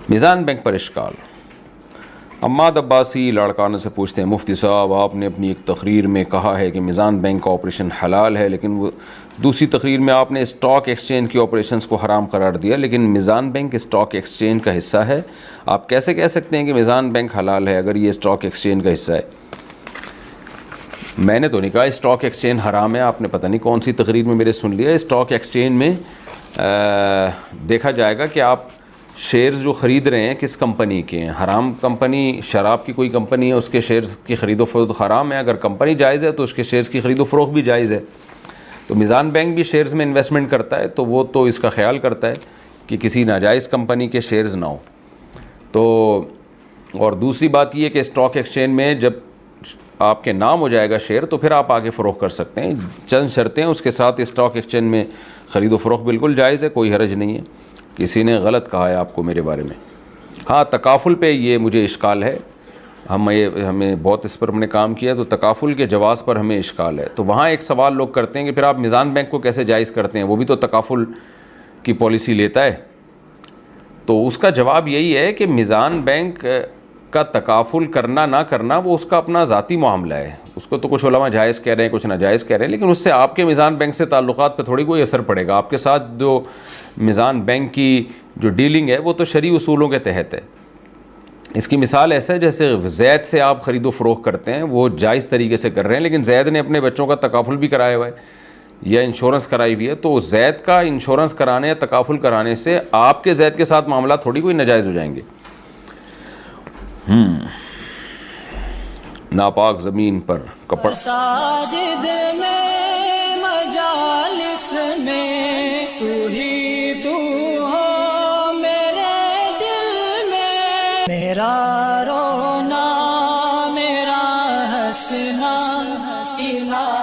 میزان بینک پر اشکال. عماد عباسی لاڑکانہ سے پوچھتے ہیں مفتی صاحب آپ نے اپنی ایک تقریر میں کہا ہے کہ میزان بینک کا آپریشن حلال ہے، لیکن وہ دوسری تقریر میں آپ نے اسٹاک ایکسچینج کی آپریشنز کو حرام قرار دیا، لیکن میزان بینک اسٹاک ایکسچینج کا حصہ ہے. آپ کیسے کہہ سکتے ہیں کہ میزان بینک حلال ہے اگر یہ اسٹاک ایکسچینج کا حصہ ہے؟ میں نے تو نہیں کہا اسٹاک ایکسچینج حرام ہے، آپ نے پتہ نہیں کون سی تقریر میں میرے سن لیا. اسٹاک ایکسچینج میں دیکھا جائے گا کہ آپ شیئرز جو خرید رہے ہیں کس کمپنی کے ہیں. حرام کمپنی شراب کی کوئی کمپنی ہے، اس کے شیئرز کی خرید و فروخت حرام ہے. اگر کمپنی جائز ہے تو اس کے شیئرز کی خرید و فروخت بھی جائز ہے. تو میزان بینک بھی شیئرز میں انویسٹمنٹ کرتا ہے تو وہ تو اس کا خیال کرتا ہے کہ کسی ناجائز کمپنی کے شیئرز نہ ہو. تو اور دوسری بات یہ کہ اسٹاک ایکسچینج میں جب آپ کے نام ہو جائے گا شیئر تو پھر آپ آگے فروخت کر سکتے ہیں. چند شرطیں اس کے ساتھ. اسٹاک ایکسچینج میں خرید و فروخت بالکل جائز ہے، کوئی حرج نہیں ہے. کسی نے غلط کہا ہے آپ کو میرے بارے میں. ہاں تکافل پہ یہ مجھے اشکال ہے، ہمیں بہت اس پر ہم نے کام کیا، تو تکافل کے جواز پر ہمیں اشکال ہے. تو وہاں ایک سوال لوگ کرتے ہیں کہ پھر آپ میزان بینک کو کیسے جائز کرتے ہیں، وہ بھی تو تکافل کی پالیسی لیتا ہے. تو اس کا جواب یہی ہے کہ میزان بینک کا تکافل کرنا نہ کرنا وہ اس کا اپنا ذاتی معاملہ ہے. اس کو تو کچھ علماء جائز کہہ رہے ہیں، کچھ ناجائز کہہ رہے ہیں، لیکن اس سے آپ کے میزان بینک سے تعلقات پہ تھوڑی کوئی اثر پڑے گا. آپ کے ساتھ جو میزان بینک کی جو ڈیلنگ ہے وہ تو شرعی اصولوں کے تحت ہے. اس کی مثال ایسا ہے جیسے زید سے آپ خرید و فروخت کرتے ہیں، وہ جائز طریقے سے کر رہے ہیں، لیکن زید نے اپنے بچوں کا تکافل بھی کرایا ہوا ہے یا انشورنس کرائی ہوئی ہے. تو زید کا انشورنس کرانے یا تکافل کرانے سے آپ کے زید کے ساتھ معاملات تھوڑی کوئی ناجائز ہو جائیں گے. ناپاک زمین پر کپڑا ساجد میں مجالس میں تو ہی تو ہو میرے دل میں، میرا رونا میرا ہنسنا الہ